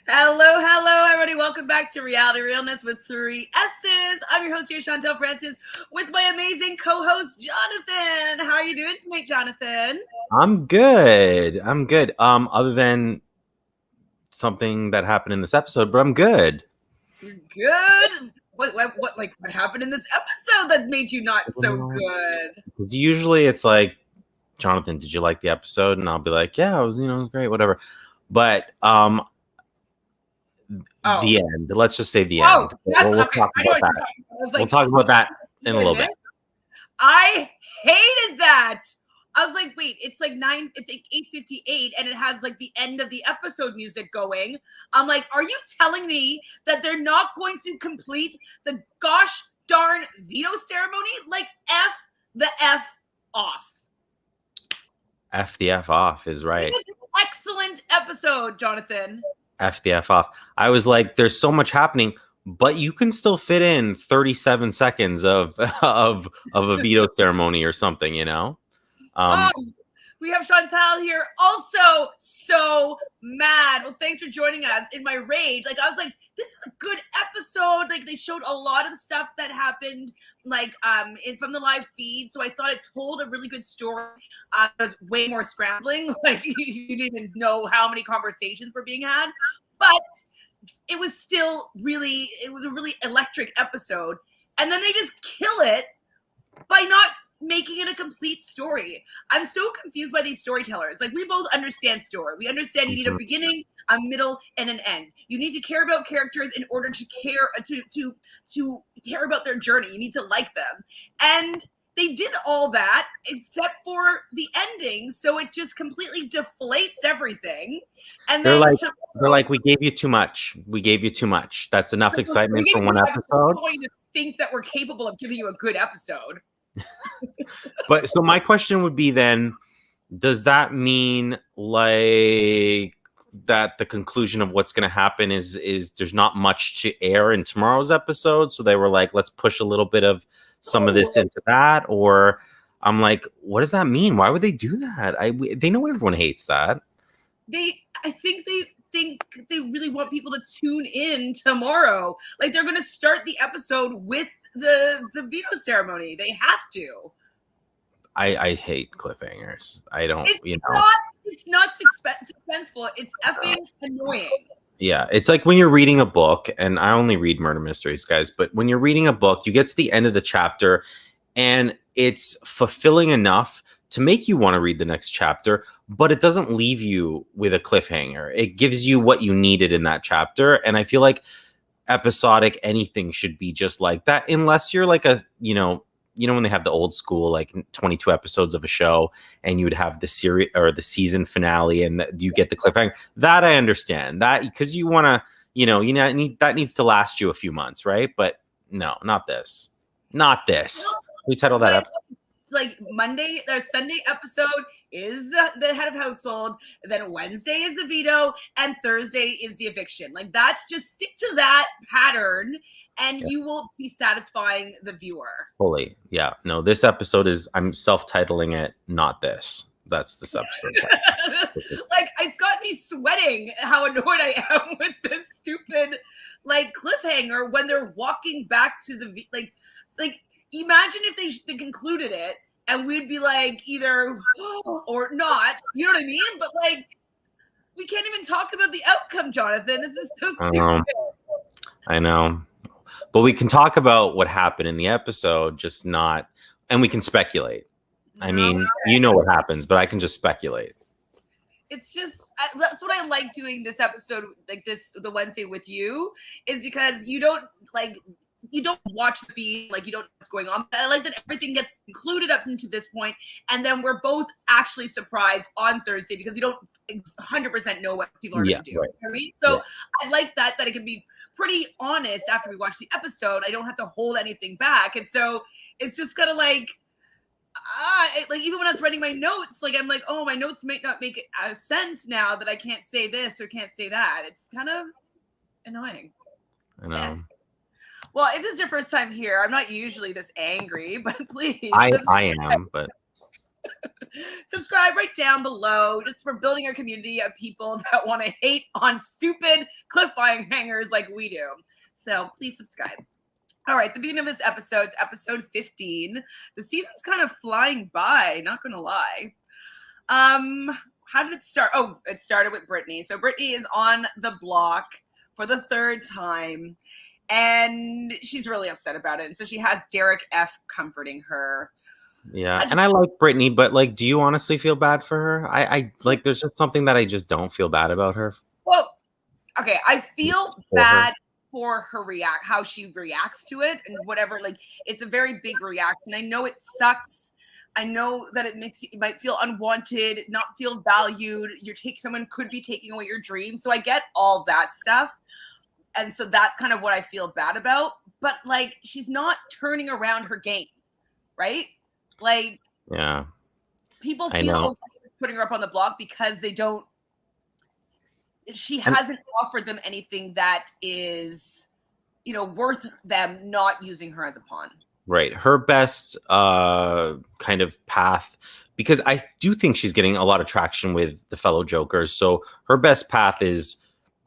Hello, everybody. Welcome back to Reality Realness with 3S's. I'm your host here, Chantele Francis, with my amazing co-host, Jonathan. How are you doing tonight, Jonathan? I'm good. Other than something that happened in this episode, but I'm good. You're good. What happened in this episode that made you not so good? Because usually it's like, Jonathan, did you like the episode? And I'll be like, yeah, it was great, whatever. But the end. Let's just say the end. We'll Okay. talk I know about what that. you're talking. We'll talk about that in a little bit. I hated that. I was like, wait, it's like 8:58, and it has like the end of the episode music going. I'm like, are you telling me that they're not going to complete the gosh darn veto ceremony? Like, F the F off. F the F off is right. It was an excellent episode, Jonathan. F the F off. I was like, there's so much happening, but you can still fit in 37 seconds of a veto ceremony or something, you know? We have Chantele here, also so mad. Well, thanks for joining us. In my rage, like I was like, this is a good episode. Like they showed a lot of the stuff that happened, like from the live feed. So I thought it told a really good story. There's way more scrambling. Like you didn't know how many conversations were being had, but it was still it was a really electric episode. And then they just kill it by not making it a complete story. I'm so confused by these storytellers. Like we both understand story. We understand you need a beginning, a middle, and an end. You need to care about characters in order to care to care about their journey. You need to like them. And they did all that except for the ending, so it just completely deflates everything. And they're then like, we gave you too much. We gave you too much. That's enough excitement for one episode. I'm going to think that we're capable of giving you a good episode. But so my question would be then, does that mean like that the conclusion of what's going to happen is there's not much to air in tomorrow's episode, so they were like, let's push a little bit of some of this into that? Or I'm like, what does that mean? Why would they do that? They know everyone hates that. I think they really want people to tune in tomorrow. Like they're going to start the episode with the veto ceremony. They have to. I hate cliffhangers. I don't, It's not suspenseful. It's effing annoying. Yeah, it's like when you're reading a book, and I only read murder mysteries, guys, but when you're reading a book, you get to the end of the chapter and it's fulfilling enough to make you want to read the next chapter, but it doesn't leave you with a cliffhanger. It gives you what you needed in that chapter. And I feel like episodic anything should be just like that, unless you're like a, when they have the old school, like 22 episodes of a show and you would have the series or the season finale and you get the cliffhanger. That I understand that because you want to, that needs to last you a few months, right? But no, not this. We title that up. Like Monday, their Sunday episode is the head of household. Then Wednesday is the veto, and Thursday is the eviction. Like that's just stick to that pattern, and you will be satisfying the viewer. Fully, yeah. No, this episode I'm self-titling it. Not this. That's this episode. Like it's got me sweating how annoyed I am with this stupid like cliffhanger when they're walking back to the like. Imagine if they concluded it and we'd be like either or not, you know what I mean? But like, we can't even talk about the outcome, Jonathan. This is so stupid. I know. But we can talk about what happened in the episode, just not, and we can speculate. I mean, you know what happens, but I can just speculate. It's just, that's what I like doing this episode, like the Wednesday with you, is because you don't watch the feed, like you don't know what's going on. I like that everything gets included up into this point, and then we're both actually surprised on Thursday because you don't 100% know what people are going to do. Right. You know what I mean? So I like that it can be pretty honest after we watch the episode. I don't have to hold anything back, and so it's just kind of like even when I was writing my notes, like I'm like, oh, my notes might not make sense now that I can't say this or can't say that. It's kind of annoying. I know. Yes. Well, if this is your first time here, I'm not usually this angry, but please. I am, but Subscribe right down below. Just for building our community of people that want to hate on stupid cliffhangers like we do. So please subscribe. All right, the beginning of this episode, it's episode 15. The season's kind of flying by, not gonna lie. How did it start? Oh, it started with Brittany. So Brittany is on the block for the third time, and she's really upset about it. And so she has Derek F comforting her. Yeah, and I like Brittany, but like, do you honestly feel bad for her? I like, there's just something that I just don't feel bad about her. Well, okay, I feel bad for her how she reacts to it and whatever. Like, it's a very big reaction. I know it sucks. I know that it makes you might feel unwanted, not feel valued. Someone could be taking away your dream. So I get all that stuff. And so that's kind of what I feel bad about. But like, she's not turning around her game, right? Like, yeah, people feel okay putting her up on the block because she hasn't offered them anything that is, worth them not using her as a pawn. Right. Her best kind of path, because I do think she's getting a lot of traction with the fellow Jokers. So her best path is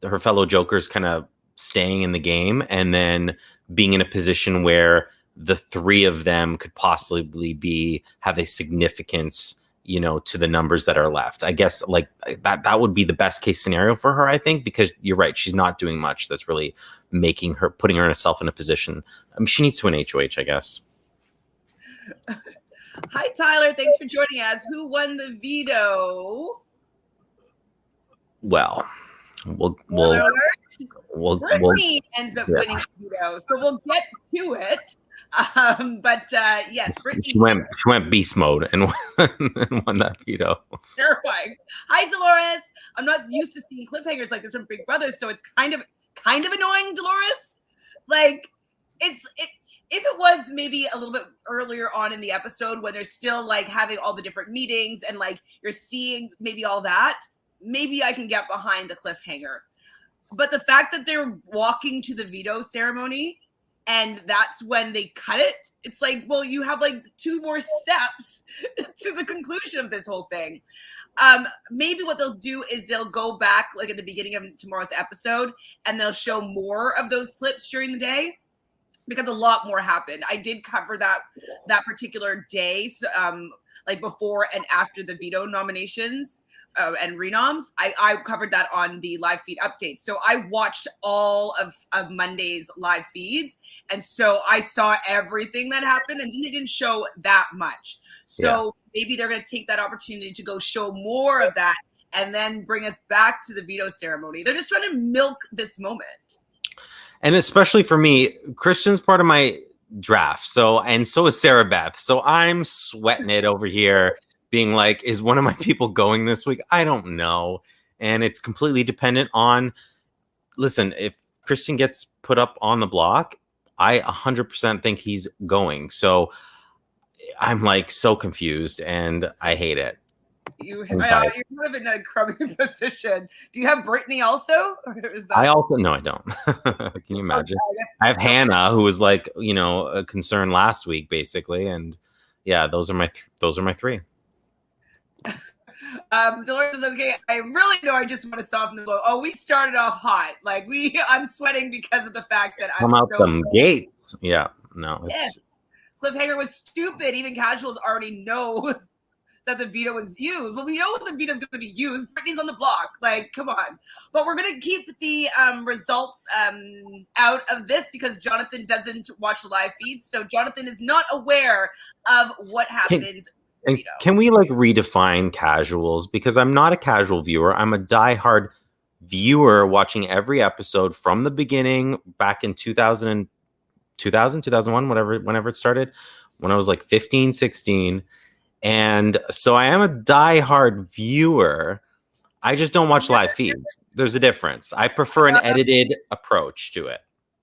her fellow Jokers kind of staying in the game and then being in a position where the three of them could possibly have a significance, to the numbers that are left. I guess like that would be the best case scenario for her, I think, because you're right. She's not doing much that's really putting herself in a position. I mean, she needs to win HOH, I guess. Hi, Tyler. Thanks for joining us. Who won the veto? Well, Brittany ends up winning the veto, so we'll get to it. But yes, Brittany. She went beast mode and won that veto. Terrifying. Hi, Dolores. I'm not used to seeing cliffhangers like this from Big Brother, so it's kind of annoying, Dolores. Like, if it was maybe a little bit earlier on in the episode when they're still like having all the different meetings and like you're seeing maybe all that, maybe I can get behind the cliffhanger. But the fact that they're walking to the veto ceremony and that's when they cut it, it's like, well, you have like 2 more steps to the conclusion of this whole thing. Maybe what they'll do is they'll go back like at the beginning of tomorrow's episode and they'll show more of those clips during the day, because a lot more happened. I did cover that particular day, so, like before and after the veto nominations and renoms. I covered that on the live feed update. So I watched all of Monday's live feeds. And so I saw everything that happened, and then they didn't show that much. So maybe they're going to take that opportunity to go show more of that and then bring us back to the veto ceremony. They're just trying to milk this moment. And especially for me, Christian's part of my draft. So is Sarah Beth. So I'm sweating it over here, being like, is one of my people going this week? I don't know. And it's completely dependent on, listen, if Christian gets put up on the block, I 100% think he's going. So I'm like so confused and I hate it. You're kind of in a crummy position. Do you have Brittany also? I also, no, I don't. Can you imagine? Okay, I have Hannah, who was like, a concern last week, basically. And yeah, those are my 3. Dolores is okay. I really know I just want to soften the blow. Oh, we started off hot. Like I'm sweating because of the fact that I'm out some gates. Yeah, no. Yes. Cliffhanger was stupid. Even casuals already know that the veto was used. Well, we know the veto is going to be used. Brittany's on the block. Like, come on. But we're going to keep the results out of this because Jonathan doesn't watch live feeds. So Jonathan is not aware of what happens. Can we like redefine casuals? Because I'm not a casual viewer. I'm a diehard viewer watching every episode from the beginning back in 2001, whenever it started, when I was like 15, 16. And so I am a diehard viewer. I just don't watch live feeds. There's a difference. I prefer an edited approach to it.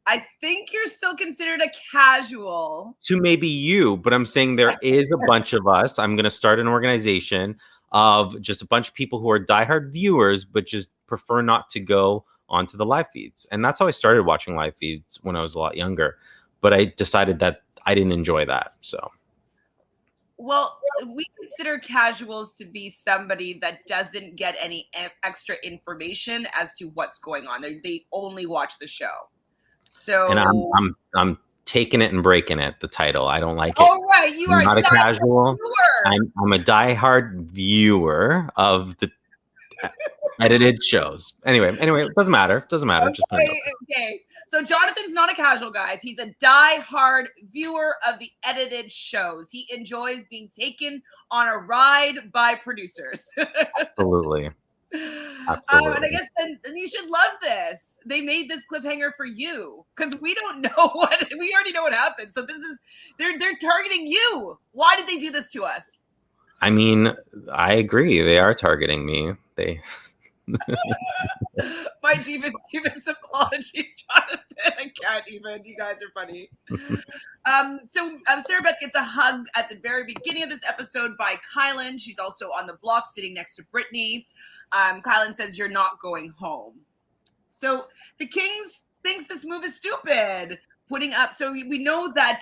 I think you're still considered a casual. To maybe you, but I'm saying there is a bunch of us. I'm going to start an organization of just a bunch of people who are diehard viewers, but just prefer not to go onto the live feeds. And that's how I started watching live feeds when I was a lot younger. But I decided that I didn't enjoy that. So. Well, we consider casuals to be somebody that doesn't get any extra information as to what's going on. They only watch the show. So, And I'm taking it and breaking it. The title, I don't like it. Oh, right, you I'm are not a casual. viewer. I'm a diehard viewer of the edited shows. Anyway, it doesn't matter. Just put it up. Okay. So Jonathan's not a casual, guys. He's a die-hard viewer of the edited shows. He enjoys being taken on a ride by producers. Absolutely. And I guess then you should love this. They made this cliffhanger for you because we don't know we already know what happened. So they're targeting you. Why did they do this to us? I mean, I agree. They are targeting me. My deepest apologies, Jonathan. I can't even. You guys are funny. So Sarah Beth gets a hug at the very beginning of this episode by Kylan. She's also on the block sitting next to Brittany. Kylan says, "You're not going home." So the Kings thinks this move is stupid. Putting up, so we know that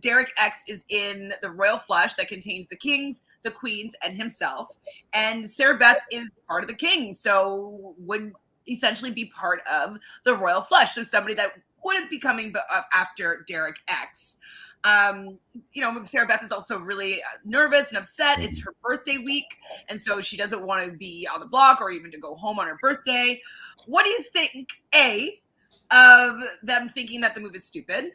Derek X is in the royal flush that contains the kings, the queens, and himself. And Sarah Beth is part of the kings, so would essentially be part of the royal flush. So somebody that wouldn't be coming after Derek X. Sarah Beth is also really nervous and upset. It's her birthday week, and so she doesn't want to be on the block or even to go home on her birthday. What do you think, A, of them thinking that the move is stupid,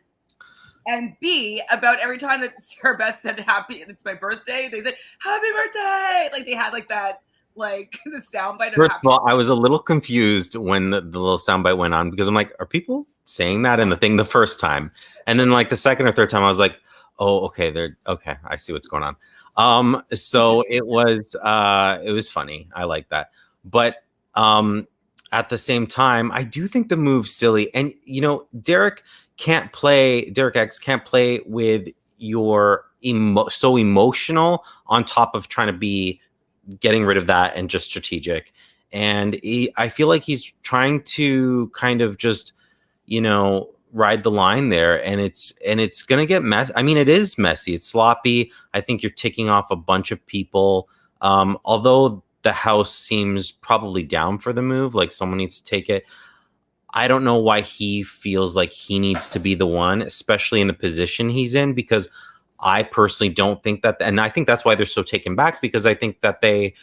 and B, about every time that Sarah Beth said happy, it's my birthday, they said happy birthday, like they had like that, like the soundbite of First happy of all, I was a little confused when the little soundbite went on because I'm like, are people saying that in the thing the first time? And then like the second or third time, I was like, oh, okay, I see what's going on. So it was funny. I like that, but at the same time, I do think the move's silly. And, Derek X can't play with your so emotional on top of trying to be getting rid of that and just strategic. And I feel like he's trying to kind of just, ride the line there. And it's going to get messy. I mean, it is messy. It's sloppy. I think you're ticking off a bunch of people. Although the house seems probably down for the move, like someone needs to take it. I don't know why he feels like he needs to be the one, especially in the position he's in, because I personally don't think that, and I think that's why they're so taken back, because I think that they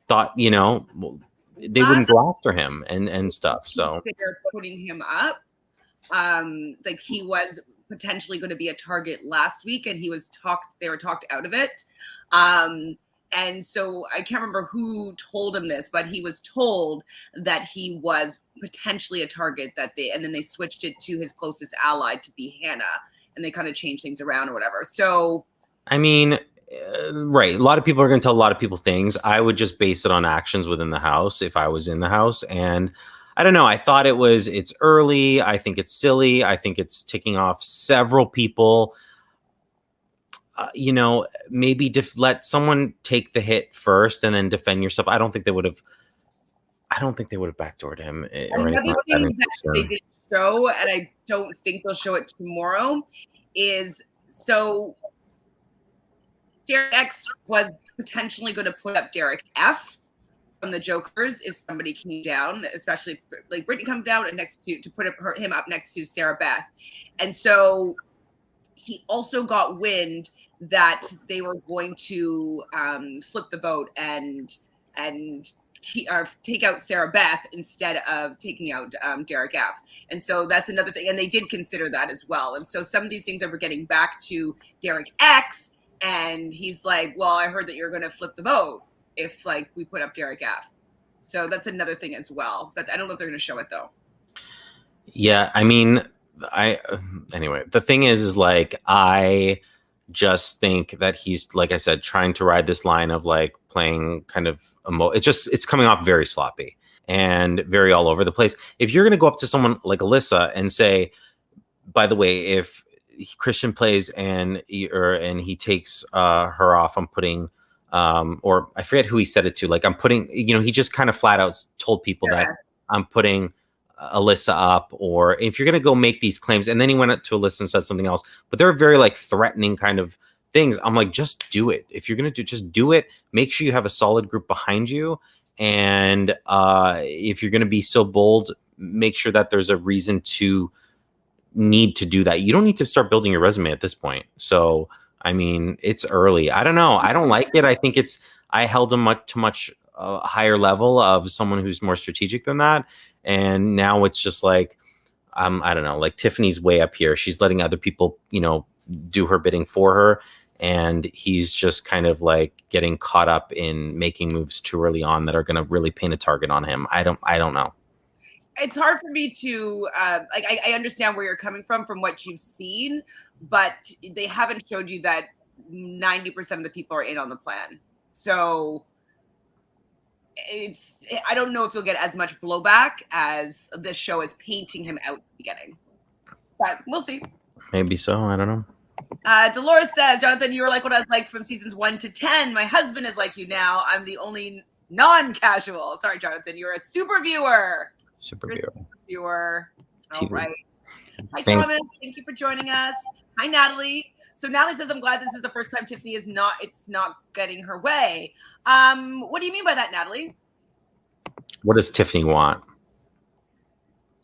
thought, they wouldn't go after him and stuff. So they're putting him up. Like he was potentially going to be a target last week, and they were talked out of it. And so I can't remember who told him this, but he was told that he was potentially a target and then they switched it to his closest ally to be Hannah, and they kind of changed things around or whatever. So, I mean, right. A lot of people are going to tell a lot of people things. I would just base it on actions within the house if I was in the house. And I don't know. I thought it's early. I think it's silly. I think it's ticking off several people. Maybe let someone take the hit first and then defend yourself. I don't think they would have backdoored him. Another thing that they didn't show, and I don't think they'll show it tomorrow, is so Derek X was potentially going to put up Derek F from the Jokers if somebody came down, especially like Brittany come down and to put him up next to Sarah Beth. And so he also got wind that they were going to flip the vote and take out Sarah Beth instead of taking out Derek F. And so that's another thing. And they did consider that as well. And so some of these things that we're getting back to Derek X, and he's like, well, I heard that you're going to flip the vote if like we put up Derek F. So that's another thing as well. That I don't know if they're going to show it though. Yeah, I mean, anyway, the thing is like, I just think that he's, like I said, trying to ride this line of like playing kind of it's coming off very sloppy and very all over the place. If you're going to go up to someone like Alyssa and say, by the way, if Christian plays and he takes her off, I'm putting or I forget who he said it to, like I'm putting, he just kind of flat out told people that I'm putting Alyssa up, or if you're going to go make these claims, and then he went up to Alyssa and said something else, but they're very like threatening kind of things. I'm like, just do it. If you're gonna just do it. Make sure you have a solid group behind you, and if you're gonna be so bold, make sure that there's a reason to need to do that. You don't need to start building your resume at this point. So I mean, it's early. I don't know. I don't like it. I think I held him much higher level of someone who's more strategic than that, and now it's just like, I don't know, like Tiffany's way up here. She's letting other people, do her bidding for her. And he's just kind of like getting caught up in making moves too early on that are going to really paint a target on him. I don't know. It's hard for me to I understand where you're coming from what you've seen, but they haven't showed you that 90% of the people are in on the plan. So I don't know if you'll get as much blowback as this show is painting him out at the beginning. But we'll see. Maybe so. I don't know. Dolores says, Jonathan, you were like what I was like from seasons 1 to 10. My husband is like you now. I'm the only non-casual. Sorry, Jonathan. You're a super viewer. Super viewer. All TV. right. Hi, Thomas. Thank you for joining us. Hi, Natalie. So Natalie says, I'm glad this is the first time Tiffany it's not getting her way. What do you mean by that, Natalie? What does Tiffany want?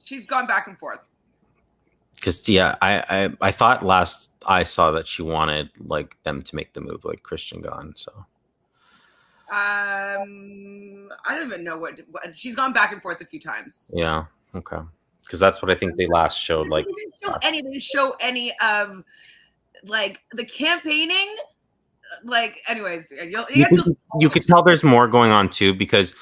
She's gone back and forth. Because I thought last I saw that she wanted like them to make the move, like Christian gone. So I don't even know what she's gone back and forth a few times. Yeah. Okay. Because that's what I think they last showed. Like, they didn't show any of like the campaigning. Like, anyways, you could tell there's more going on too, because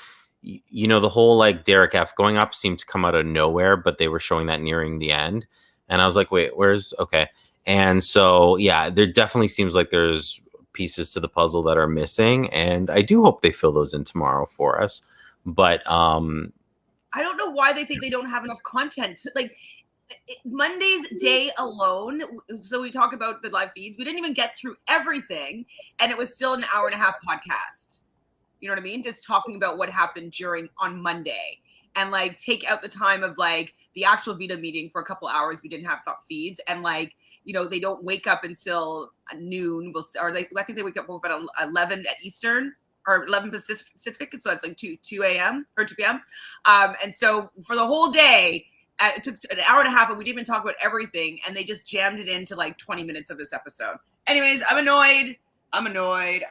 the whole like Derek F going up seemed to come out of nowhere, but they were showing that nearing the end. And I was like, wait, okay. And so, yeah, there definitely seems like there's pieces to the puzzle that are missing. And I do hope they fill those in tomorrow for us. But I don't know why they think they don't have enough content. Like Monday's day alone. So we talk about the live feeds. We didn't even get through everything. And it was still an hour and a half podcast. You know what I mean? Just talking about what happened on Monday. And like take out the time of like the actual Veto meeting for a couple hours. We didn't have feeds, and like they don't wake up until noon. I think they wake up about 11 at Eastern or 11 Pacific, so it's like 2 a.m. or 2 p.m. And so for the whole day, it took an hour and a half, and we didn't even talk about everything. And they just jammed it into like 20 minutes of this episode. Anyways, I'm annoyed. Okay.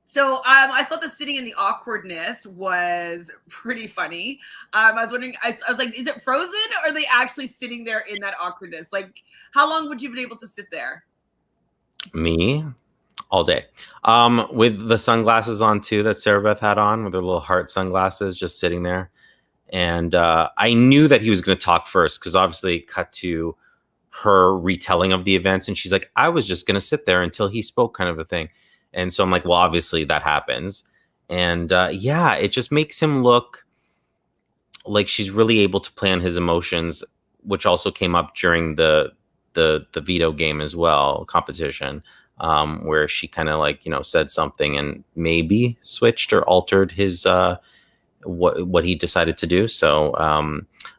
So I thought the sitting in the awkwardness was pretty funny. I was wondering, I was like, is it frozen or are they actually sitting there in that awkwardness? Like, how long would you have been able to sit there? Me? All day. With the sunglasses on too that Sarah Beth had on, with her little heart sunglasses, just sitting there. And I knew that he was going to talk first, because obviously it cut to her retelling of the events. And she's like, I was just going to sit there until he spoke, kind of a thing. And so I'm like, well, obviously that happens. And it just makes him look like she's really able to play on his emotions, which also came up during the Veto game as well, competition, where she kind of like, said something and maybe switched or altered his what he decided to do. So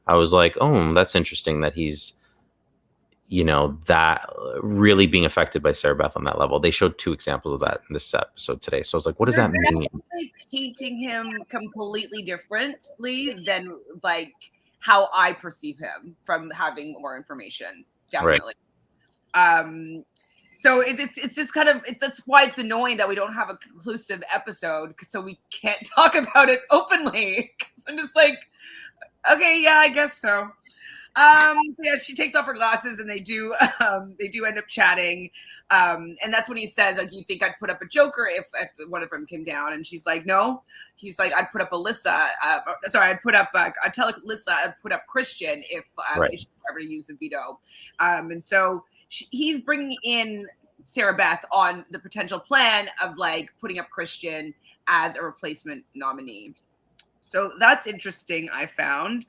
I was like, oh, that's interesting that he's that really being affected by Sarah Beth on that level. They showed 2 examples of that in this episode today. So I was like, what does that mean? Painting him completely differently than like how I perceive him from having more information. Definitely. Right. So it's just kind of, that's why it's annoying that we don't have a conclusive episode, so we can't talk about it openly. I'm just like, okay, yeah, I guess so. Yeah, she takes off her glasses and they do end up chatting. And that's when he says, like, you think I'd put up a Joker if one of them came down? And she's like, no. He's like, I'd put up Alyssa. I'd tell Alyssa I'd put up Christian if she were ever to use a veto. And so he's bringing in Sarah Beth on the potential plan of like putting up Christian as a replacement nominee. So that's interesting, I found.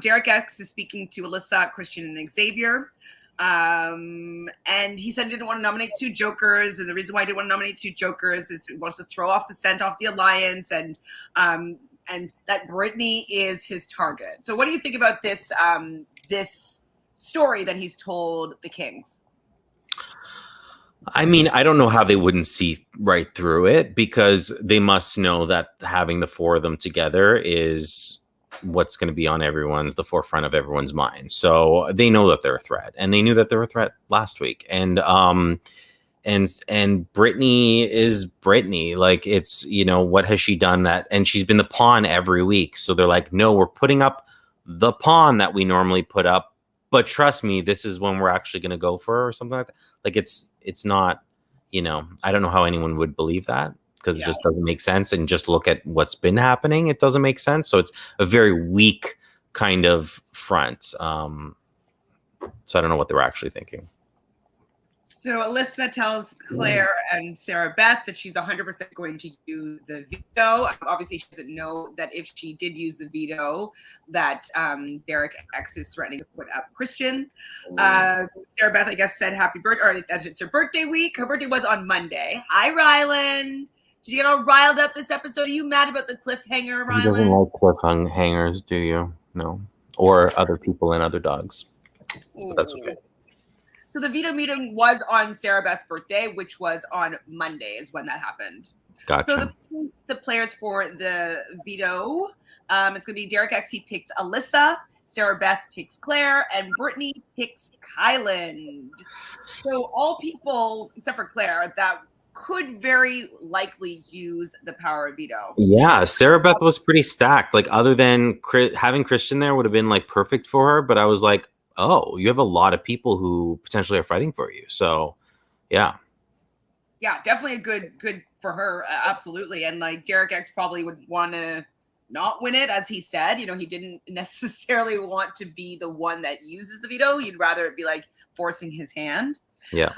Derek X is speaking to Alyssa, Christian, and Xavier. And he said he didn't want to nominate 2 Jokers. And the reason why he didn't want to nominate 2 Jokers is he wants to throw off the scent off the alliance, and that Brittany is his target. So what do you think about this story that he's told the Kings. I mean, I don't know how they wouldn't see right through it, because they must know that having the four of them together is what's going to be on the forefront of everyone's mind. So they know that they're a threat, and they knew that they were a threat last week. And Brittany is Brittany. Like, it's, what has she done that? And she's been the pawn every week. So they're like, no, we're putting up the pawn that we normally put up, but trust me, this is when we're actually going to go for her, or something like that. Like, it's not, I don't know how anyone would believe that, because it just doesn't make sense. And just look at what's been happening. It doesn't make sense. So it's a very weak kind of front. So I don't know what they were actually thinking. So Alyssa tells Claire and Sarah Beth that she's 100% going to use the veto. Obviously, she doesn't know that if she did use the veto, that Derek X is threatening to put up Christian. Sarah Beth, I guess, said happy birthday, or that it's her birthday week. Her birthday was on Monday. Hi, Rylan. Did you get all riled up this episode? Are you mad about the cliffhanger, Rylan? He doesn't like cliffhangers, do you? No. Or other people and other dogs. But that's okay. So the veto meeting was on Sarah Beth's birthday, which was on Monday is when that happened. Gotcha. So the players for the veto, it's going to be Derek X. He picks Alyssa, Sarah Beth picks Claire, and Brittany picks Kyland. So all people, except for Claire, that could very likely use the power of veto. Yeah, Sarah Beth was pretty stacked. Like, other than having Christian there would have been like perfect for her, but I was like, oh, you have a lot of people who potentially are fighting for you. So, yeah. Yeah, definitely a good for her. Absolutely. And like Derek X probably would want to not win it, as he said. He didn't necessarily want to be the one that uses the veto. He'd rather it be like forcing his hand. Yeah.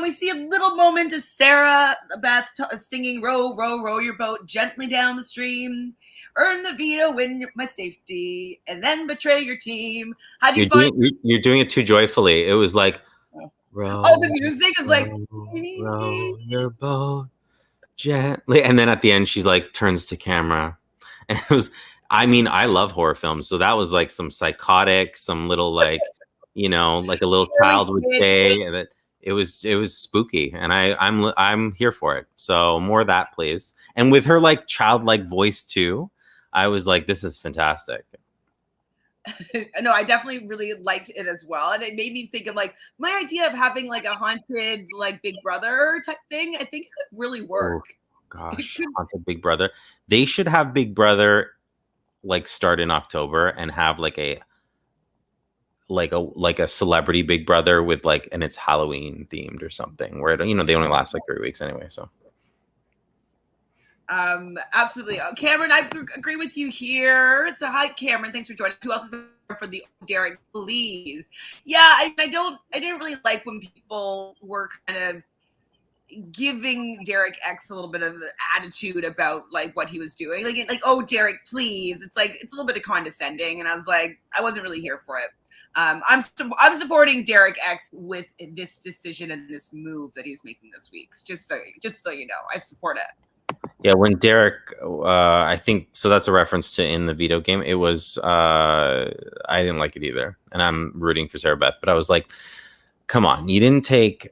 We see a little moment of Sarah Beth singing "Row, row, row your boat gently down the stream. Earn the veto, win my safety, and then betray your team." How do you find? You're doing it too joyfully. It was like, row, the music is like, row your boat gently, and then at the end she's like turns to camera, and it was. I mean, I love horror films, so that was like some psychotic, some little like, like a little child would say, and it was spooky, and I'm here for it. So more of that, please. And with her like childlike voice too. I was like, this is fantastic. No, I definitely really liked it as well. And it made me think of like my idea of having like a haunted like Big Brother type thing. I think it could really work. Oh, gosh, haunted Big Brother. They should have Big Brother like start in October and have like a celebrity Big Brother with like, and it's Halloween themed or something, where they only last like 3 weeks anyway. So. Absolutely. Cameron, I agree with you here. So hi, Cameron. Thanks for joining. Who else is there for the Derek, please? Yeah, I didn't really like when people were kind of giving Derek X a little bit of attitude about like what he was doing. Like, oh, Derek, please. It's like, it's a little bit of condescending. And I was like, I wasn't really here for it. I'm supporting Derek X with this decision and this move that he's making this week. Just so you know, I support it. Yeah, when Derek, I think, so that's a reference to in the veto game. It was, I didn't like it either. And I'm rooting for Sarah Beth, but I was like, come on, you didn't take.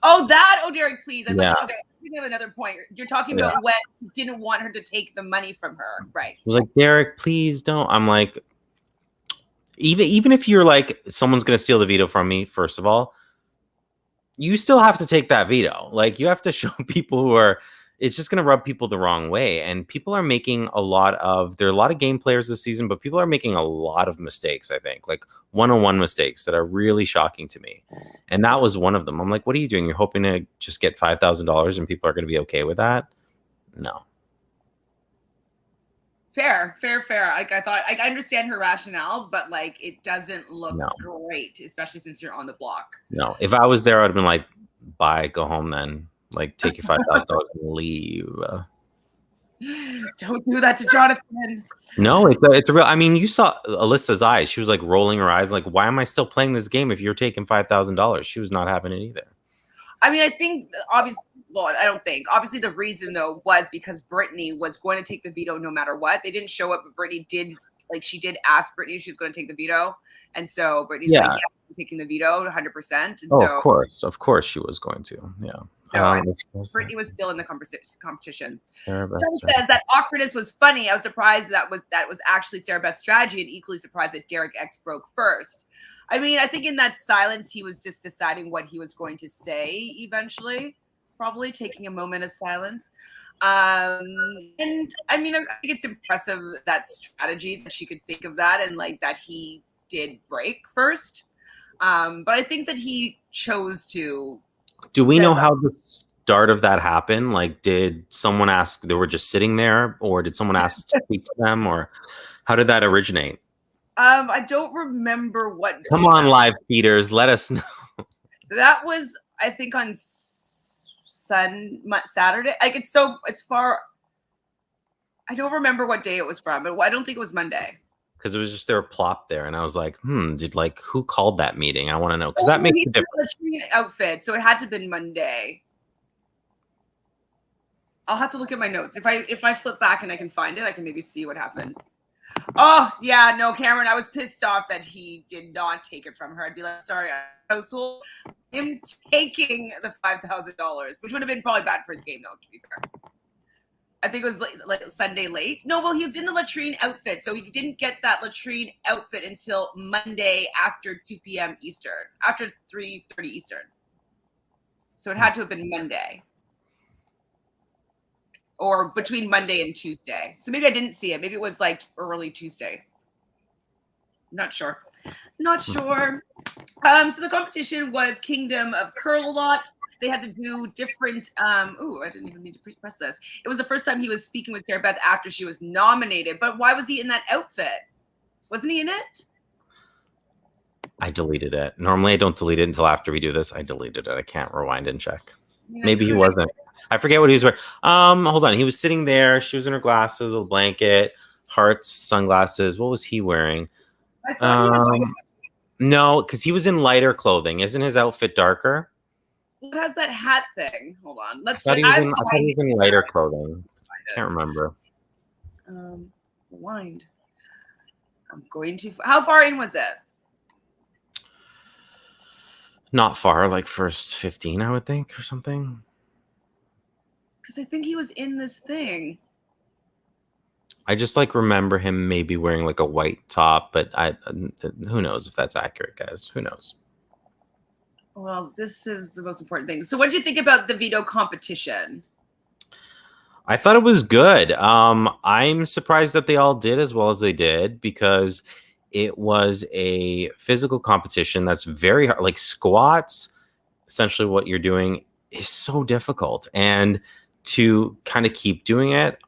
Oh, Derek, please. I thought you have another point. You're talking about when you didn't want her to take the money from her. Right. I was like, Derek, please don't. I'm like, even if you're like, someone's going to steal the veto from me, first of all, you still have to take that veto. Like, you have to show people who are, it's just going to rub people the wrong way. And people are making there are a lot of game players this season, but people are making a lot of mistakes, I think, like one-on-one mistakes that are really shocking to me. And that was one of them. I'm like, what are you doing? You're hoping to just get $5,000 and people are going to be okay with that? No. Fair. Like, I thought, I understand her rationale, but like, it doesn't look great, especially since you're on the block. No, if I was there, I'd have been like, bye, go home then. Like, take your $5,000 and leave. Don't do that to Jonathan. No, it's a real. I mean, you saw Alyssa's eyes. She was like rolling her eyes, like, "Why am I still playing this game if you're taking $5,000?" She was not having it either. I mean, I think obviously. Well, I don't think. Obviously, the reason though was because Brittany was going to take the veto no matter what. They didn't show up, but Brittany did like she did ask Brittany if she was going to take the veto, and so Brittany's Yeah. like, yeah, I'm taking the veto 100%. And Oh, so of course she was going to. Yeah. so Brittany was still in the competition. Sarah Chantele says that awkwardness was funny. I was surprised that was actually Sarah Beth's strategy, and equally surprised that Derek X broke first. I mean, I think in that silence, he was just deciding what he was going to say eventually, probably taking a moment of silence. And I mean, I think it's impressive, that strategy, that she could think of that, and like that he did break first. But I think that he chose to. Do we know how the start of that happened? Like, did someone ask, they were just sitting there, or did someone ask to speak to them, or how did that originate? I don't remember what. Come on, live feeders, let us know. That was, I think, on Saturday. Like, it's far. I don't remember what day it was from, but I don't think it was Monday. Because it was just, they were plopped there, and I was like, who called that meeting? I want to know, because that makes a difference. Outfit, so it had to have been Monday. I'll have to look at my notes. If I flip back and I can find it, I can maybe see what happened. Oh, yeah, no, Cameron, I was pissed off that he did not take it from her. I'd be like, sorry, household, him taking the $5,000, which would have been probably bad for his game, though, to be fair. I think it was like Sunday late. No, well, he was in the latrine outfit, so he didn't get that latrine outfit until Monday after 2 p.m. Eastern, after 3:30 Eastern. So it had to have been Monday. Or between Monday and Tuesday. So maybe I didn't see it. Maybe it was like early Tuesday. Not sure. So the competition was Kingdom of Curl-A-Lot. They had to do different. I didn't even mean to press this. It was the first time he was speaking with Sarah Beth after she was nominated. But why was he in that outfit? Wasn't he in it? I deleted it. Normally I don't delete it until after we do this. I deleted it. I can't rewind and check. Maybe he wasn't. I forget what he was wearing. Hold on. He was sitting there. She was in her glasses, a little blanket, hearts, sunglasses. What was he wearing? I thought he was. No, because he was in lighter clothing. Isn't his outfit darker? What has that hat thing? Hold on. I thought he was in lighter clothing. I can't remember. Rewind. I'm going to. How far in was it? Not far, like first 15, I would think, or something. Because I think he was in this thing. I just remember him maybe wearing like a white top, but who knows if that's accurate, guys? Who knows? Well, this is the most important thing. So what did you think about the veto competition? I thought it was good. I'm surprised that they all did as well as they did, because it was a physical competition that's very hard. Like squats, essentially what you're doing is so difficult. And to kind of keep doing it,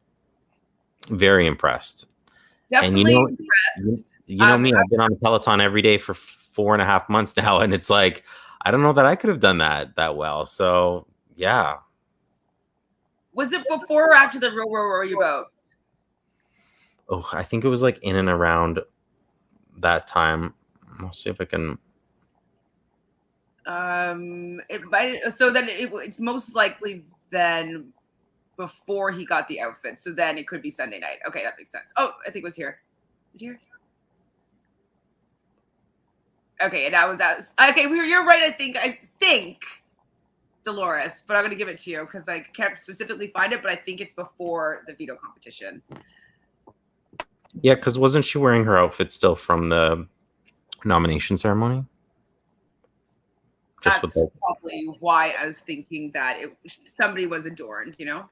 very impressed. Definitely and impressed. You know me, I've been on the Peloton every day for 4.5 months now, and it's like, I don't know that I could have done that well. So yeah. Was it before or after the row you boat? Oh, I think it was like in and around that time. I'll see if I can. It's most likely then before he got the outfit. So then it could be Sunday night. Okay, that makes sense. Oh, I think it was here. Is it here? Okay, and I was out. Okay, you're right. I think, Dolores, but I'm gonna give it to you because I can't specifically find it, but I think it's before the veto competition. Yeah, because wasn't she wearing her outfit still from the nomination ceremony? That's probably why I was thinking that somebody was adorned, you know?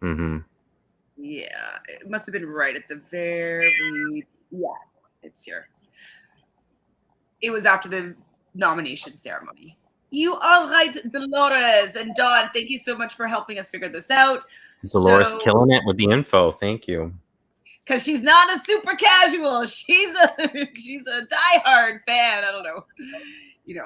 Mm-hmm. Yeah, it must have been right at the very, yeah, it's here. It was after the nomination ceremony. You are right, Dolores. And Dawn, thank you so much for helping us figure this out. Dolores killing it with the info. Thank you. Because she's not a super casual. She's a diehard fan. I don't know.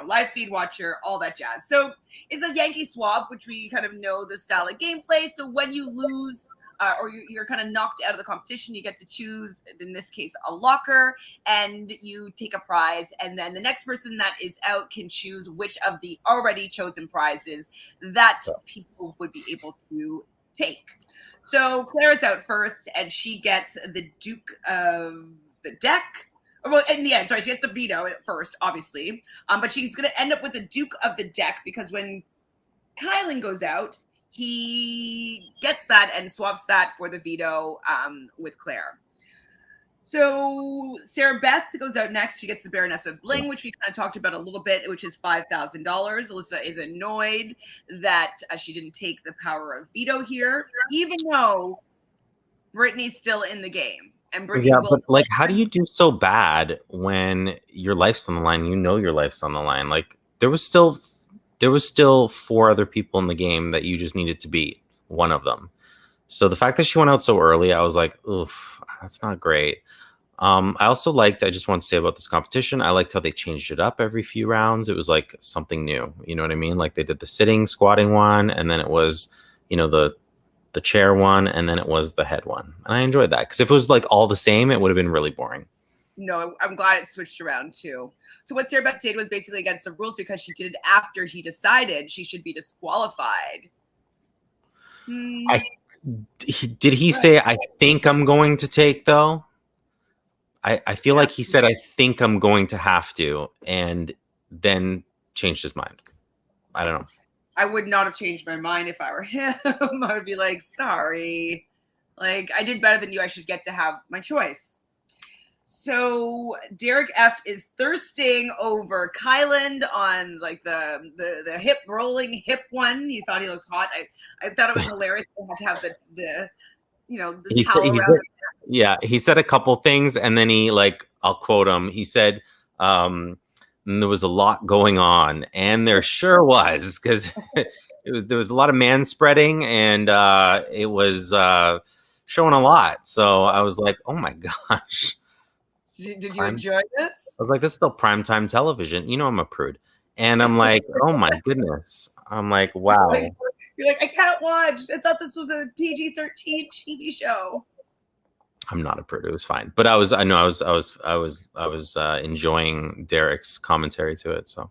Live feed watcher, all that jazz. So it's a Yankee swap, which we kind of know the style of gameplay. So when you lose or you're kind of knocked out of the competition, you get to choose, in this case, a locker, and you take a prize. And then the next person that is out can choose which of the already chosen prizes that people would be able to take. So Clara's out first, and she gets the Duke of the Deck. Well, in the end, sorry, she gets the veto at first, obviously. But she's going to end up with the Duke of the Deck because when Kylan goes out, he gets that and swaps that for the veto with Claire. So Sarah Beth goes out next. She gets the Baroness of Bling, which we kind of talked about a little bit, which is $5,000. Alyssa is annoyed that she didn't take the power of veto here, even though Brittany's still in the game. And Brittany Yeah, will. but like, how do you do so bad when your life's on the line? You know your life's on the line. Like, there was still 4 other people in the game that you just needed to beat. One of them. So the fact that she went out so early, I was like, oof, that's not great. I also liked, I just want to say about this competition, I liked how they changed it up every few rounds. It was like something new. You know what I mean? Like they did the sitting, squatting one, and then it was, you know, the chair one, and then it was the head one. And I enjoyed that because if it was like all the same, it would have been really boring. No, I'm glad it switched around too. So what Sarah Beth did was basically against the rules because she did it after he decided she should be disqualified. Did he say, I think I'm going to take, though? I feel like he said, I think I'm going to have to, and then changed his mind. I don't know. I would not have changed my mind if I were him. I would be like, sorry. Like, I did better than you. I should get to have my choice. So Derek F is thirsting over Kylan on like the hip rolling hip one. You thought he looks hot. I thought it was hilarious to have the you know, the towel around. Yeah, he said a couple things, and then he, like, I'll quote him. He said, there was a lot going on, and there sure was, because there was a lot of man spreading, and it was showing a lot. So I was like, oh my gosh. Did you enjoy this? I was like, this is still primetime television. You know, I'm a prude. And I'm like, oh my goodness. I'm like, wow. You're like, I can't watch. I thought this was a PG-13 TV show. I'm not a prude. It was fine, but I was enjoying Derek's commentary to it. So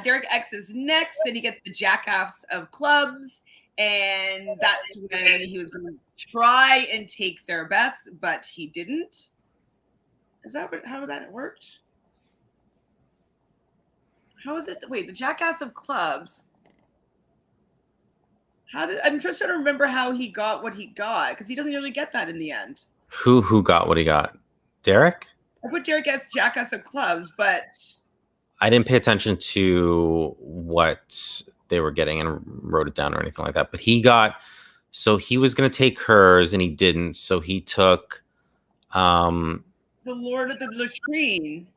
Derek X is next, and he gets the Jackass of Clubs, and that's when he was going to try and take Sarah Beth, but he didn't. Is that how that worked? How is it? Wait, the Jackass of Clubs. I'm just trying to remember how he got what he got, because he doesn't really get that in the end. Who got what he got? Derek? I put Derek as Jackass of Clubs, but I didn't pay attention to what they were getting and wrote it down or anything like that. But he got, so he was going to take hers and he didn't. So he took the Lord of the Latrine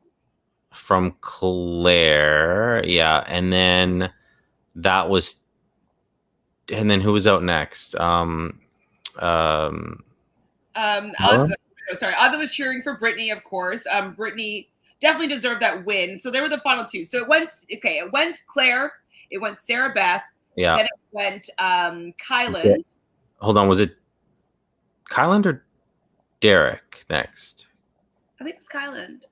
from Claire. Yeah. And then that was, and then who was out next? Ozza was cheering for Brittany, of course. Brittany definitely deserved that win. So they were the final two. So it went Claire, it went Sarah Beth, yeah. Then it went Kylan. Hold on, was it Kylan or Derek next? I think it was Kylan.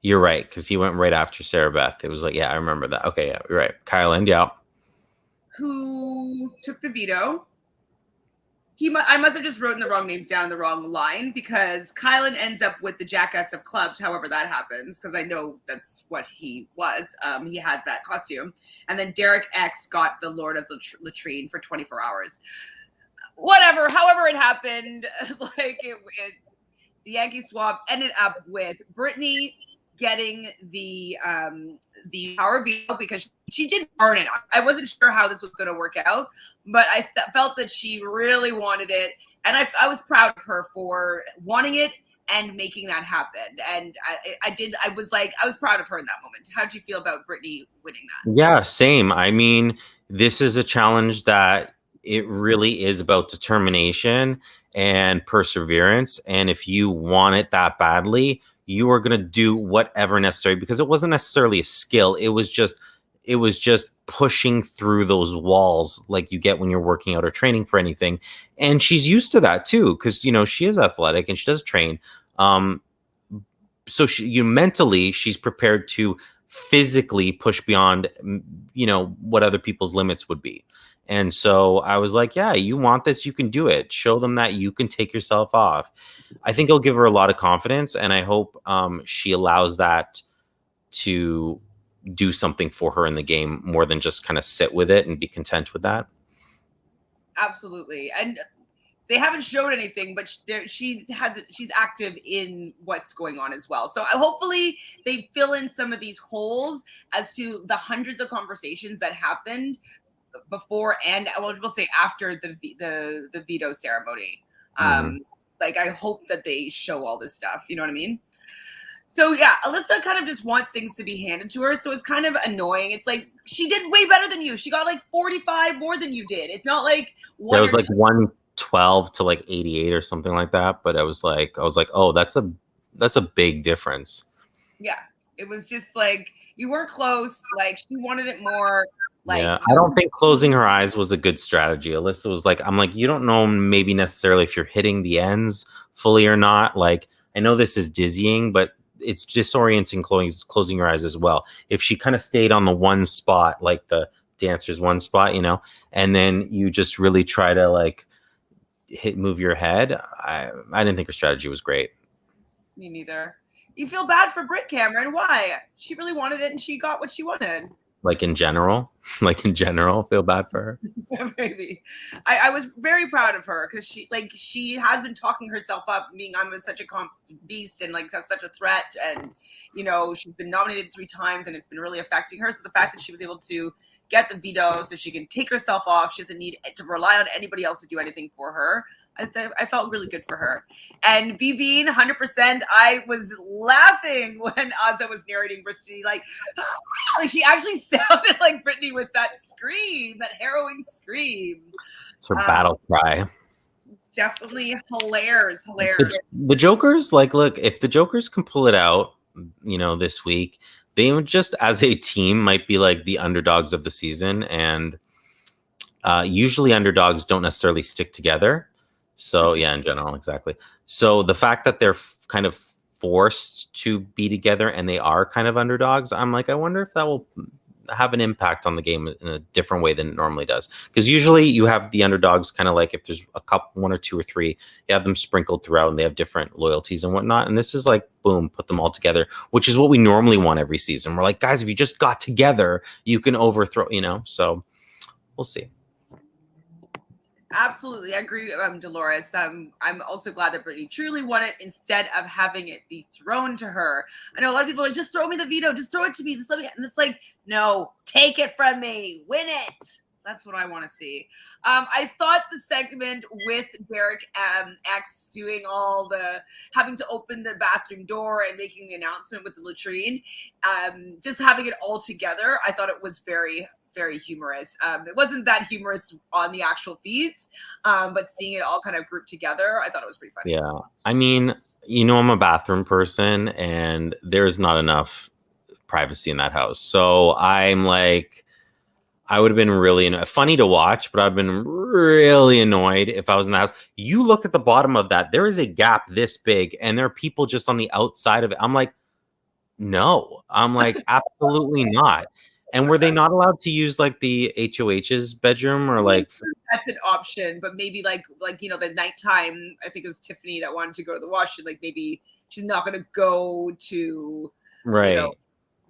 You're right, because he went right after Sarah Beth. It was like, yeah, I remember that. Okay, yeah, you're right. Kylan, yeah. Who took the veto. I must have just written the wrong names down in the wrong line, because Kylan ends up with the Jackass of Clubs, however that happens, because I know that's what he was. He had that costume. And then Derek X got the Lord of the Latrine for 24 hours. Whatever, however it happened, like the Yankee swap ended up with Brittany getting the power veto because she did earn it. I wasn't sure how this was going to work out, but I felt that she really wanted it, and I was proud of her for wanting it and making that happen. And I was proud of her in that moment. How did you feel about Brittany winning that? Yeah, same. I mean, this is a challenge that it really is about determination and perseverance, and if you want it that badly, you are going to do whatever necessary, because it wasn't necessarily a skill. It was just pushing through those walls like you get when you're working out or training for anything. And she's used to that too, because, you know, she is athletic and she does train. So mentally, she's prepared to physically push beyond, you know, what other people's limits would be. And so I was like, yeah, you want this, you can do it. Show them that you can take yourself off. I think it'll give her a lot of confidence, and I hope she allows that to do something for her in the game more than just kind of sit with it and be content with that. Absolutely. And they haven't showed anything, but she's active in what's going on as well. So hopefully they fill in some of these holes as to the hundreds of conversations that happened before and we'll say after the veto ceremony. Like I hope that they show all this stuff. You know what I mean? So yeah, Alyssa kind of just wants things to be handed to her. So it's kind of annoying. It's like she did way better than you. She got like 45 more than you did. It's not like one. It was like 112 to like 88 or something like that. But I was like, oh, that's a big difference. Yeah, it was just like you weren't close. Like she wanted it more. Like, yeah, I don't think closing her eyes was a good strategy. Alyssa was like, I'm like, you don't know maybe necessarily if you're hitting the ends fully or not. Like, I know this is dizzying, but it's disorienting closing your eyes as well. If she kind of stayed on the one spot, like the dancer's one spot, and then you just really try to like move your head, I didn't think her strategy was great. Me neither. You feel bad for Britt Cameron. Why? She really wanted it and she got what she wanted. Like in general, feel bad for her. Maybe. I was very proud of her because she has been talking herself up, being I'm such a beast and like such a threat, and she's been nominated 3 times and it's been really affecting her. So the fact that she was able to get the veto so she can take herself off, she doesn't need to rely on anybody else to do anything for her. I felt really good for her. And Bean, 100%. I was laughing when Azah was narrating Brittany, like she actually sounded like Brittany with that scream, that harrowing scream. It's her battle cry. It's definitely hilarious. The Jokers, like, look, if the Jokers can pull it out, this week, they would just, as a team, might be like the underdogs of the season. And usually underdogs don't necessarily stick together. So yeah, in general, exactly. So the fact that they're kind of forced to be together and they are kind of underdogs, I'm like, I wonder if that will have an impact on the game in a different way than it normally does. Because usually you have the underdogs kind of like if there's a couple, 1 or 2 or 3, you have them sprinkled throughout and they have different loyalties and whatnot. And this is like, boom, put them all together, which is what we normally want every season. We're like, guys, if you just got together, you can overthrow, so we'll see. Absolutely. I agree, Dolores. I'm also glad that Brittany truly won it instead of having it be thrown to her. I know a lot of people are like, just throw me the veto. Just throw it to me. Just let me. And it's like, no, take it from me. Win it. That's what I want to see. I thought the segment with Derek X doing all the having to open the bathroom door and making the announcement with the latrine, just having it all together, I thought it was very, very humorous. It wasn't that humorous on the actual feeds, but seeing it all kind of grouped together, I thought it was pretty funny. Yeah. I mean, I'm a bathroom person and there's not enough privacy in that house. So I'm like, I would have been really funny to watch, but I've been really annoyed if I was in the house. You look at the bottom of that, there is a gap this big and there are people just on the outside of it. I'm like, no, absolutely not. And were they not allowed to use like the HOH's bedroom or like? That's an option, but maybe like the nighttime. I think it was Tiffany that wanted to go to the washroom. Like maybe she's not going to go to right.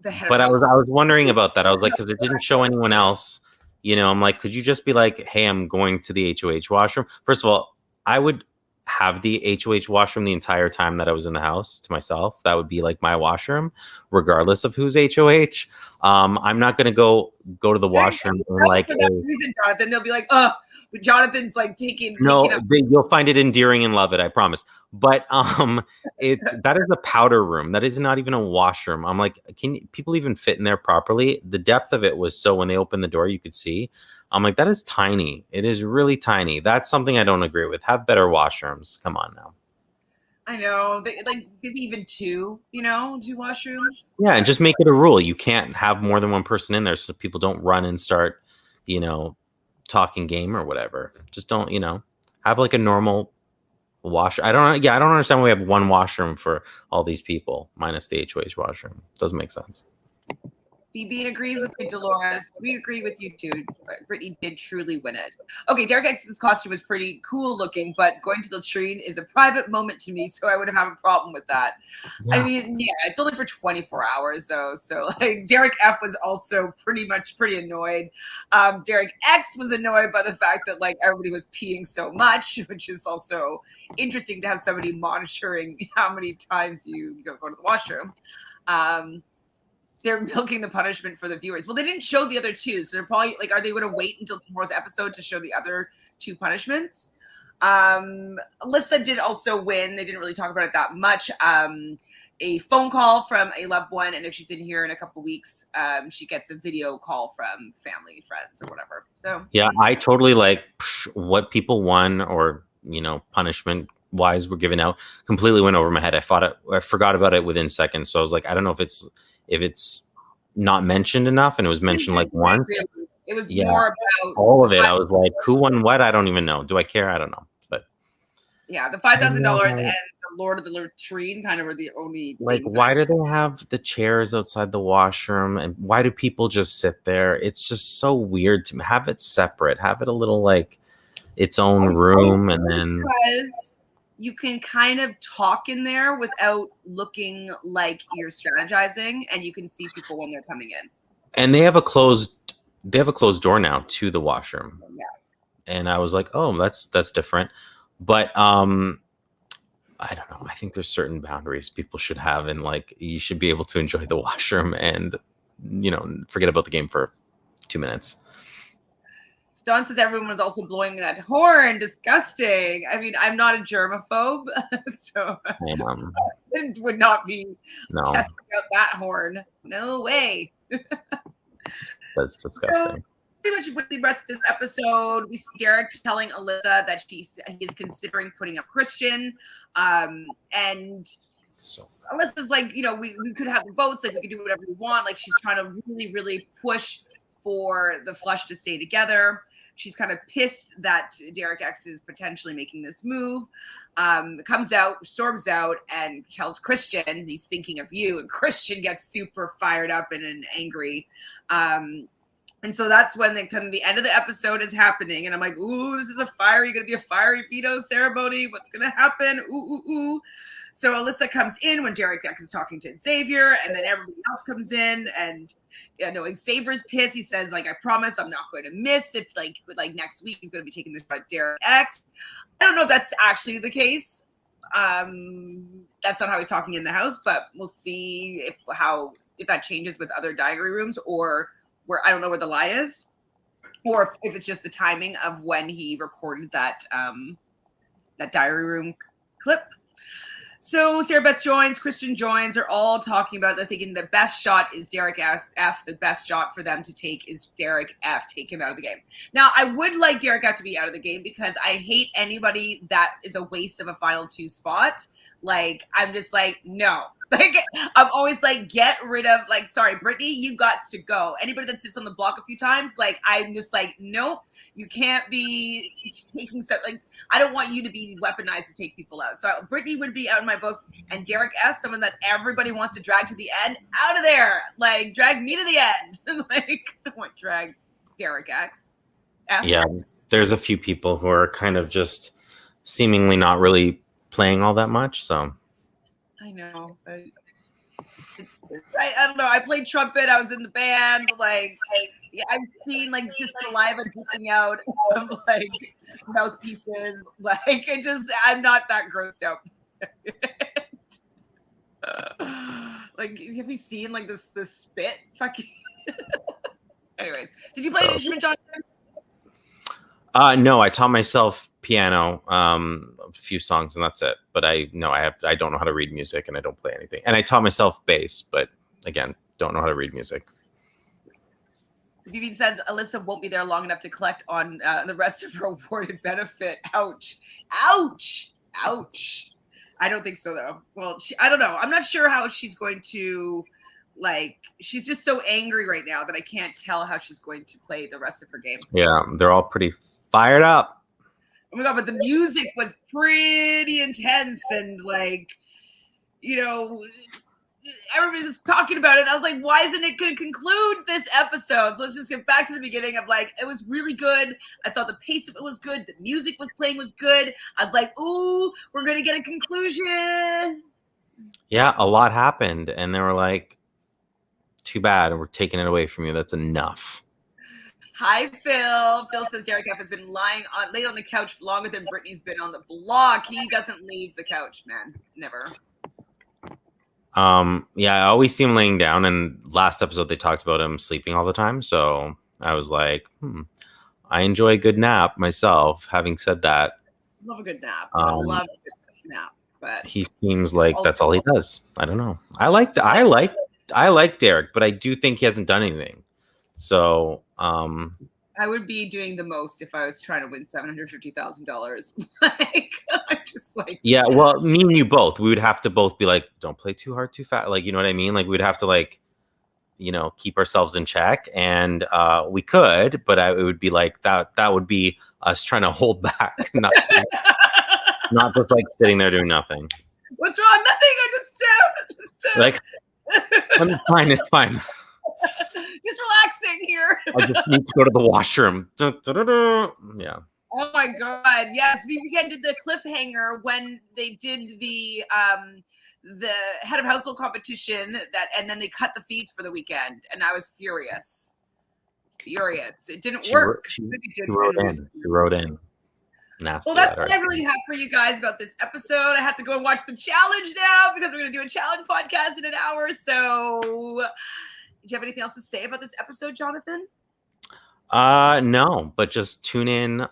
The head. But I was wondering about that. I was like, because it didn't show anyone else. I'm like, could you just be like, hey, I'm going to the HOH washroom? First of all, I would have the HOH washroom the entire time that I was in the house to myself. That would be like my washroom, regardless of who's HOH. I'm not going to go to the washroom and like for that reason, Jonathan. They'll be like, oh, but Jonathan's like taking. No, you'll find it endearing and love it. I promise. But that is a powder room. That is not even a washroom. I'm like, can people even fit in there properly? The depth of it was so when they opened the door, you could see. I'm like, that is tiny. It is really tiny. That's something I don't agree with. Have better washrooms. Come on now. I know, like maybe even 2 washrooms. Yeah, and just make it a rule. You can't have more than one person in there, so people don't run and start, talking game or whatever. Just don't, have like a normal wash. I don't understand why we have one washroom for all these people minus the HOH washroom. Doesn't make sense. Phoebe agrees with you, Dolores. We agree with you too. Brittany did truly win it. Okay, Derek X's costume was pretty cool looking, but going to the latrine is a private moment to me, so I wouldn't have a problem with that. Yeah. I mean, yeah, it's only for 24 hours though, so like Derek F was also pretty annoyed. Derek X was annoyed by the fact that like everybody was peeing so much, which is also interesting to have somebody monitoring how many times you go to the washroom. They're milking the punishment for the viewers. Well, they didn't show the other two, so they're probably like, are they going to wait until tomorrow's episode to show the other two punishments? Alyssa did also win. They didn't really talk about it that much. A phone call from a loved one, and if she's in here in a couple weeks, she gets a video call from family, friends, or whatever. So yeah, I totally like what people won or punishment wise were given out. Completely went over my head. I forgot about it within seconds. So I was like, I don't know if it's not mentioned enough, and it was mentioned like once. Really. It was more about all of it. I was like, who won what? I don't even know. Do I care? I don't know. But yeah, the $5,000 and the Lord of the Latrine kind of were the only like, why do they have the chairs outside the washroom, and why do people just sit there? It's just so weird to have it separate, have it a little like its own room, and then because you can kind of talk in there without looking like you're strategizing, and you can see people when they're coming in. And they have a closed door now to the washroom. Yeah. And I was like, oh, that's different. But I don't know. I think there's certain boundaries people should have, and like you should be able to enjoy the washroom and forget about the game for 2 minutes. Dawn says everyone was also blowing that horn. Disgusting. I mean, I'm not a germaphobe, so it would not be testing out that horn. No way. That's disgusting. Pretty much with the rest of this episode, we see Derek telling Alyssa that he is considering putting up Christian. And Alyssa's like, we could have the votes, like we could do whatever we want. Like she's trying to really, really push for the Flush to stay together. She's kind of pissed that Derek X is potentially making this move. Storms out and tells Christian he's thinking of you. And Christian gets super fired up and angry. And so that's when the end of the episode is happening. And I'm like, ooh, this is going to be a fiery veto ceremony. What's going to happen? Ooh. So Alyssa comes in when Derek X is talking to Xavier, and then everybody else comes in, and Xavier's pissed. He says, like, I promise I'm not going to miss if like next week he's going to be taking this by Derek X. I don't know if that's actually the case. That's not how he's talking in the house, but we'll see if that changes with other diary rooms, or where I don't know where the lie is, or if it's just the timing of when he recorded that diary room clip. So Sarah Beth joins, Christian joins. They're all talking about it. They're thinking the best shot is Derek F. The best shot for them to take is Derek F. Take him out of the game. Now, I would like Derek F. to be out of the game because I hate anybody that is a waste of a final two spot. Like, I'm just like, no. Like, I'm always like, get rid of, like, sorry, Brittany, you got to go. Anybody that sits on the block a few times, like, I'm just like, nope, you can't be taking stuff. Like, I don't want you to be weaponized to take people out. So Brittany would be out in my books, and Derek F., someone that everybody wants to drag to the end, out of there. Like, drag me to the end. Like, I want to drag Derek X. F. Yeah, there's a few people who are kind of just seemingly not really playing all that much, so. I know, but I don't know. I played trumpet. I was in the band. Like yeah, I've seen like just saliva dripping out of like mouthpieces. Like I'm not that grossed out. Like, have you seen like this spit? Fucking. Anyways, did you play an instrument, Jonathan? No, I taught myself piano, a few songs, and that's it. But I don't know how to read music, and I don't play anything. And I taught myself bass, but again, don't know how to read music. So Vivian says Alyssa won't be there long enough to collect on the rest of her awarded benefit. Ouch. Ouch. Ouch. I don't think so, though. Well, I don't know. I'm not sure how she's going to, like, she's just so angry right now that I can't tell how she's going to play the rest of her game. Yeah, they're all pretty fired up. Oh my God, but the music was pretty intense and, like, everybody's just talking about it. I was like, why isn't it going to conclude this episode? So let's just get back to the beginning of like, it was really good. I thought the pace of it was good. The music was playing was good. I was like, ooh, we're going to get a conclusion. Yeah, a lot happened. And they were like, too bad. We're taking it away from you. That's enough. Hi, Phil. Phil says Derek F has been laid on the couch longer than Brittany's been on the block. He doesn't leave the couch, man. Never. Yeah, I always see him laying down, and last episode they talked about him sleeping all the time. So I was like, I enjoy a good nap myself. Having said that, love a good nap. I love a good nap, but he seems like that's all he does. I don't know. I like Derek, but I do think he hasn't done anything. So I would be doing the most if I was trying to win $750,000. Like, I'm just like, yeah. Well, me and you both, we would have to both be like, don't play too hard, too fast. Like, you know what I mean? Like, we'd have to like, keep ourselves in check, and we could, but it would be like that. That would be us trying to hold back, not just like sitting there doing nothing. What's wrong? Nothing. I just like, I'm fine. It's fine. Just relaxing here. I just need to go to the washroom. Yeah. Oh my God. Yes. We began to the cliffhanger when they did the head of household competition and then they cut the feeds for the weekend. And I was furious. It didn't work. She wrote in. Nasty. Well, that's what I really have for you guys about this episode. I have to go and watch the challenge now because we're going to do a challenge podcast in an hour. So do you have anything else to say about this episode, Jonathan? No, but just tune in.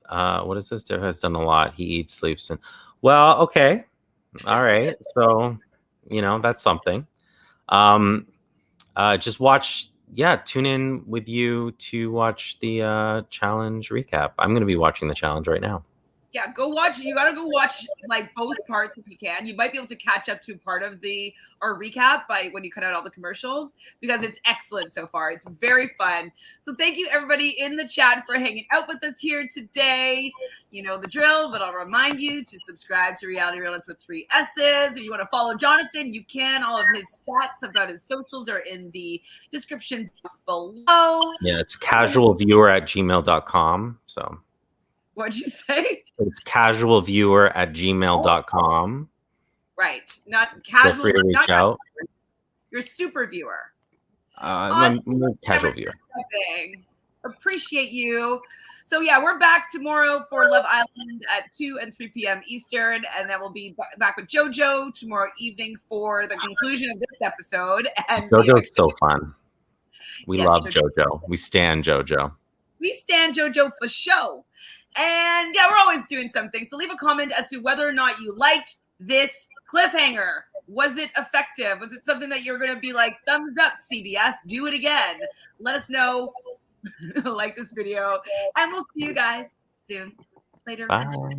What is this? Derek has done a lot. He eats, sleeps, and okay. All right. So, that's something. Just watch. Yeah, tune in with you to watch the challenge recap. I'm going to be watching the challenge right now. Yeah, go watch. You got to go watch like both parts if you can. You might be able to catch up to part of our recap by when you cut out all the commercials because it's excellent so far. It's very fun. So thank you everybody in the chat for hanging out with us here today. You know the drill, but I'll remind you to subscribe to Reality Realness with 3 S's. If you want to follow Jonathan, you can. All of his stats about his socials are in the description box below. Yeah, it's casualviewer@gmail.com. So. What'd you say? It's casualviewer@gmail.com. Right. Not casual. Feel free to reach out. You're a super viewer. I'm a casual viewer. Appreciate you. So yeah, we're back tomorrow for Love Island at 2 and 3 p.m. Eastern. And then we'll be back with JoJo tomorrow evening for the conclusion of this episode. And JoJo's so fun. We love JoJo. We stan JoJo. We stan JoJo for show. And yeah, we're always doing something. So leave a comment as to whether or not you liked this cliffhanger. Was it effective? Was it something that you're going to be like, thumbs up, CBS, do it again? Let us know. Like this video. And we'll see you guys soon. Later. Bye.